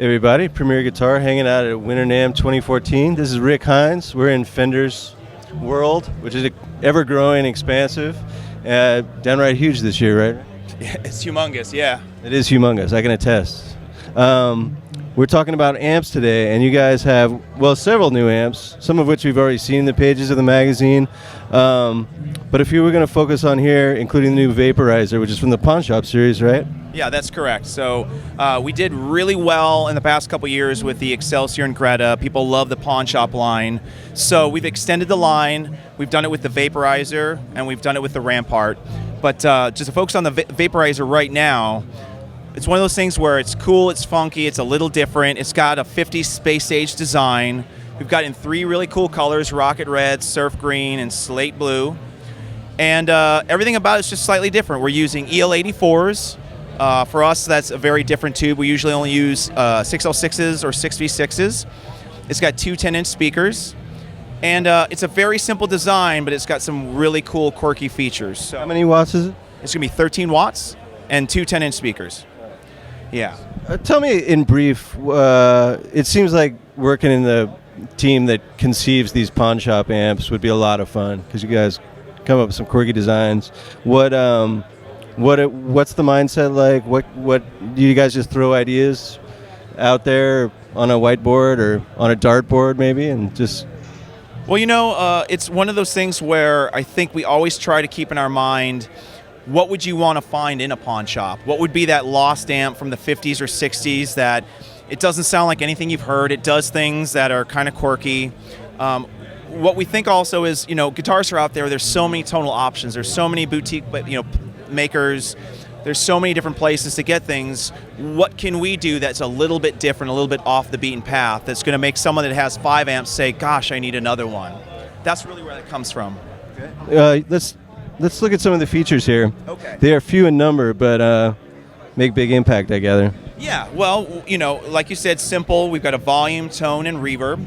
Everybody, Premier Guitar hanging out at Winter NAMM 2014. This is Rick Hines. We're in Fender's world, which is ever-growing, expansive, downright huge this year, right? Yeah, it's humongous, yeah. It is humongous, I can attest. We're talking about amps today, and you guys have, well, several new amps, some of which we've already seen in the pages of the magazine. But a few we're going to focus on here, including the new Vaporizer, which is from the Pawn Shop series, right? Yeah, that's correct. So we did really well in the past couple years with the Excelsior and Greta. People love the Pawn Shop line. So we've extended the line. We've done it with the Vaporizer, and we've done it with the Rampart. But just to focus on the Vaporizer right now, it's one of those things where it's cool, it's funky, it's a little different. It's got a 50s space age design. We've got in 3 really cool colors: rocket red, surf green, and slate blue. And everything about it's just slightly different. We're using EL84s. For us, that's a very different tube. We usually only use 6L6s or 6V6s. It's got 2 10-inch speakers. And it's a very simple design, but it's got some really cool, quirky features. So how many watts is it? It's going to be 13 watts and 2 10-inch speakers. Yeah. Tell me in brief, it seems like working in the team that conceives these Pawn Shop amps would be a lot of fun, because you guys come up with some quirky designs. What's the mindset like? What do you guys just throw ideas out there on a whiteboard or on a dartboard maybe, and just? Well, you know, it's one of those things where I think we always try to keep in our mind, what would you want to find in a pawn shop? What would be that lost amp from the 50s or 60s that it doesn't sound like anything you've heard? It does things that are kind of quirky. What we think also is, you know, guitars are out there. There's so many tonal options. There's so many boutique, makers. There's so many different places to get things. What can we do that's a little bit different, a little bit off the beaten path, that's going to make someone that has 5 amps say, gosh, I need another one? That's really where that comes from. Okay. Let's look at some of the features here. Okay. They are few in number, but make big impact, I gather. Yeah, well, you know, like you said, simple. We've got a volume, tone, and reverb.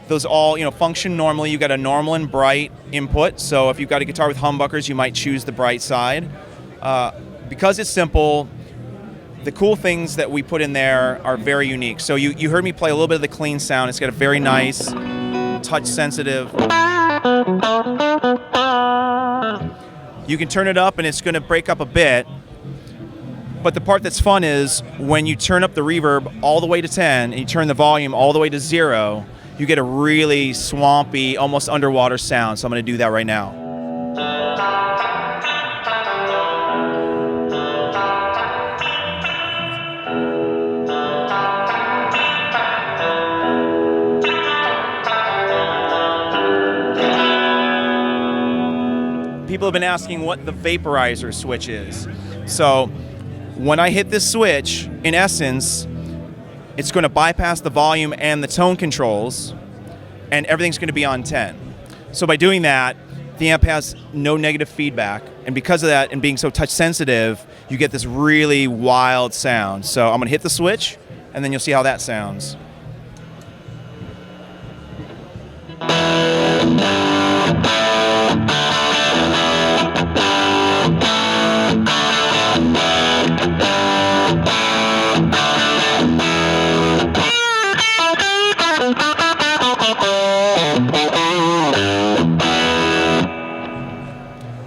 Those all, you know, function normally. You've got a normal and bright input. So if you've got a guitar with humbuckers, you might choose the bright side. Because it's simple, the cool things that we put in there are very unique. So you heard me play a little bit of the clean sound. It's got a very nice, touch-sensitive. You can turn it up and it's going to break up a bit. But the part that's fun is when you turn up the reverb all the way to 10 and you turn the volume all the way to 0, you get a really swampy, almost underwater sound. So I'm going to do that right now. People have been asking what the Vaporizer switch is. So when I hit this switch, in essence, it's going to bypass the volume and the tone controls, and everything's going to be on 10. So by doing that, the amp has no negative feedback, and because of that and being so touch sensitive, you get this really wild sound. So I'm going to hit the switch, and then you'll see how that sounds.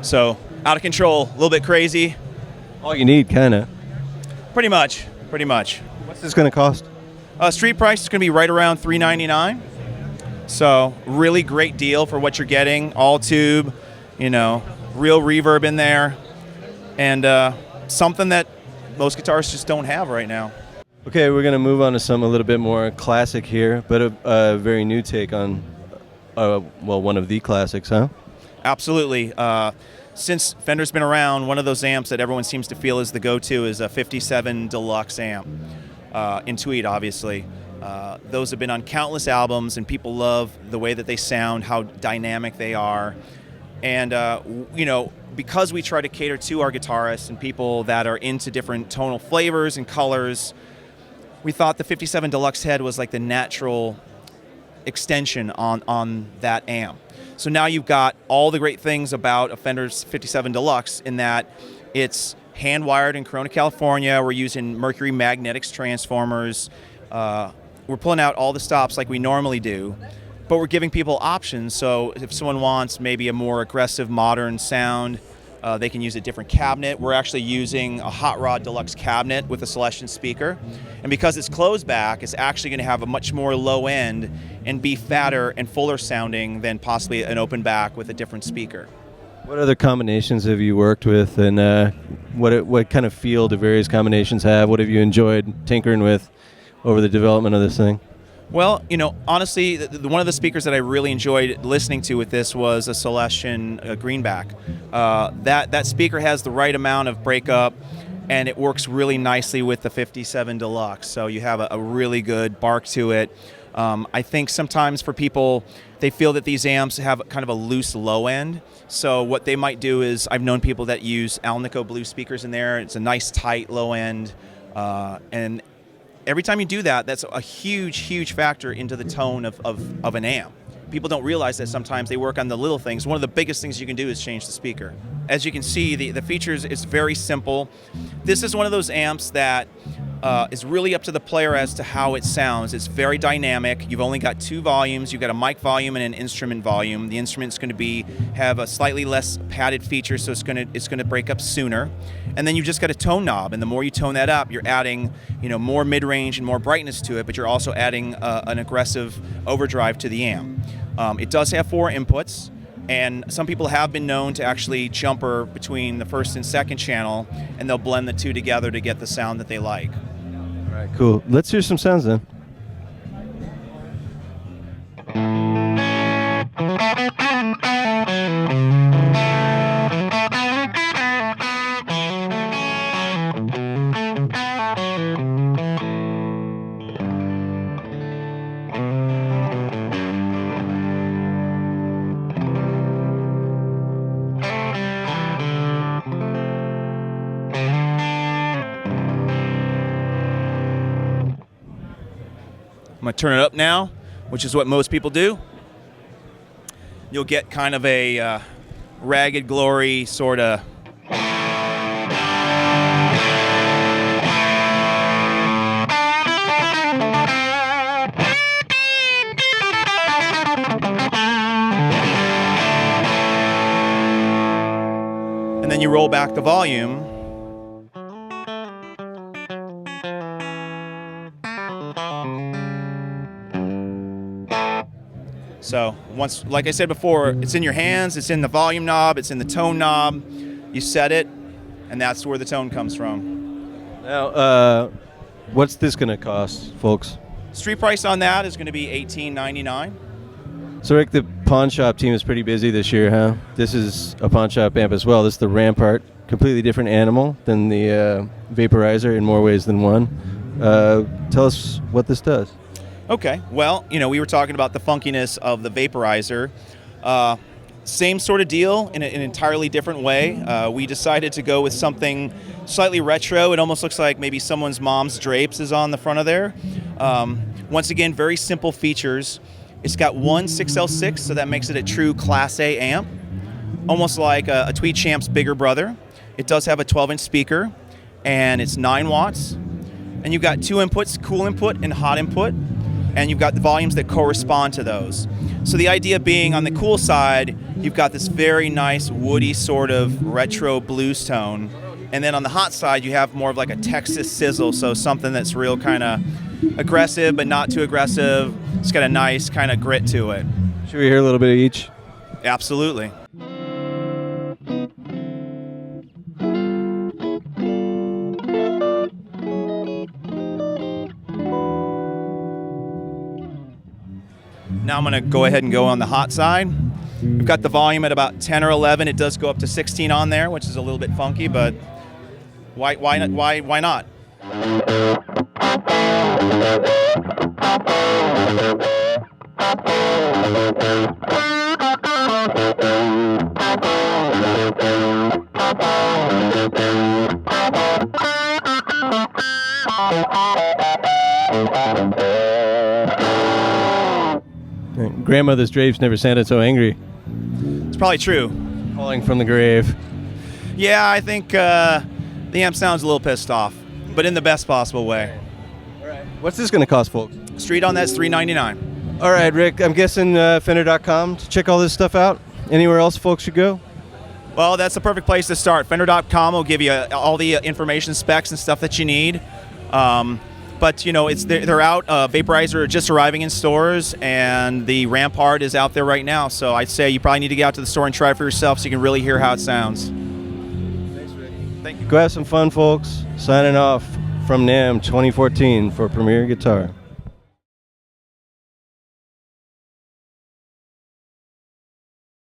So, out of control, a little bit crazy. All you need, kind of. Pretty much. What's this going to cost? Street price is going to be right around $399. So, really great deal for what you're getting. All tube, you know, real reverb in there, and something that most guitarists just don't have right now. Okay, we're going to move on to something a little bit more classic here, but a very new take on, one of the classics, huh? Absolutely. Since Fender's been around, one of those amps that everyone seems to feel is the go-to is a 57 Deluxe amp, in tweed, obviously. Those have been on countless albums, and people love the way that they sound, how dynamic they are. And, because we try to cater to our guitarists and people that are into different tonal flavors and colors, we thought the 57 Deluxe head was like the natural extension on that amp. So now you've got all the great things about a Fender's 57 Deluxe in that it's hand-wired in Corona, California. We're using Mercury magnetics transformers. We're pulling out all the stops like we normally do, but we're giving people options. So if someone wants maybe a more aggressive modern sound, they can use a different cabinet. We're actually using a Hot Rod Deluxe cabinet with a Celestion speaker. And because it's closed back, it's actually going to have a much more low end and be fatter and fuller sounding than possibly an open back with a different speaker. What other combinations have you worked with, and what kind of feel do various combinations have? What have you enjoyed tinkering with over the development of this thing? Well, honestly, one of the speakers that I really enjoyed listening to with this was a Celestion Greenback. That speaker has the right amount of breakup, and it works really nicely with the 57 Deluxe. So you have a really good bark to it. I think sometimes for people, they feel that these amps have kind of a loose low end. So what they might do is, I've known people that use Alnico Blue speakers in there. It's a nice tight low end, and every time you do that, that's a huge factor into the tone of an amp. People don't realize that sometimes they work on the little things. One of the biggest things you can do is change the speaker. As you can see, the features is very simple. This is one of those amps that is really up to the player as to how it sounds. It's very dynamic. You've only got two volumes. You've got a mic volume and an instrument volume. The instrument's going to have a slightly less padded feature, so it's going to break up sooner. And then you've just got a tone knob, and the more you tone that up, you're adding more mid-range and more brightness to it, but you're also adding an aggressive overdrive to the amp. It does have 4 inputs, and some people have been known to actually jumper between the first and second channel, and they'll blend the two together to get the sound that they like. All right, cool. Let's hear some sounds then. I'm going to turn it up now, which is what most people do. You'll get kind of a ragged glory sort of. And then you roll back the volume. So once, like I said before, it's in your hands, it's in the volume knob, it's in the tone knob. You set it, and that's where the tone comes from. Now, what's this going to cost, folks? Street price on that is going to be $18.99. So, Rick, the pawn shop team is pretty busy this year, huh? This is a pawn shop amp as well. This is the Rampart, completely different animal than the Vaporizer in more ways than one. Tell us what this does. Okay, well, we were talking about the funkiness of the Vaporizer. Same sort of deal in an entirely different way. We decided to go with something slightly retro. It almost looks like maybe someone's mom's drapes is on the front of there. Once again, very simple features. It's got one 6L6, so that makes it a true Class A amp, almost like a Tweed Champ's bigger brother. It does have a 12-inch speaker, and it's 9 watts. And you've got 2 inputs, cool input and hot input, and you've got the volumes that correspond to those. So the idea being, on the cool side, you've got this very nice woody sort of retro blues tone, and then on the hot side, you have more of like a Texas sizzle, so something that's real kind of aggressive but not too aggressive. It's got a nice kind of grit to it. Should we hear a little bit of each? Absolutely. Now I'm going to go ahead and go on the hot side. We've got the volume at about 10 or 11. It does go up to 16 on there, which is a little bit funky, but why not? Grandmother's drapes never sounded so angry. It's probably true. Calling from the grave. Yeah, I think the amp sounds a little pissed off, but in the best possible way. What's this going to cost, folks? Street on that's $399. All right, Rick, I'm guessing Fender.com to check all this stuff out. Anywhere else folks should go? Well, that's the perfect place to start. Fender.com will give you all the information, specs, and stuff that you need. But you know, they're out. Vaporizer are just arriving in stores, and the Rampart is out there right now. So I'd say you probably need to get out to the store and try it for yourself, so you can really hear how it sounds. Thanks, Rick. Thank you. Go have some fun, folks. Signing off from NAMM 2014 for Premier Guitar.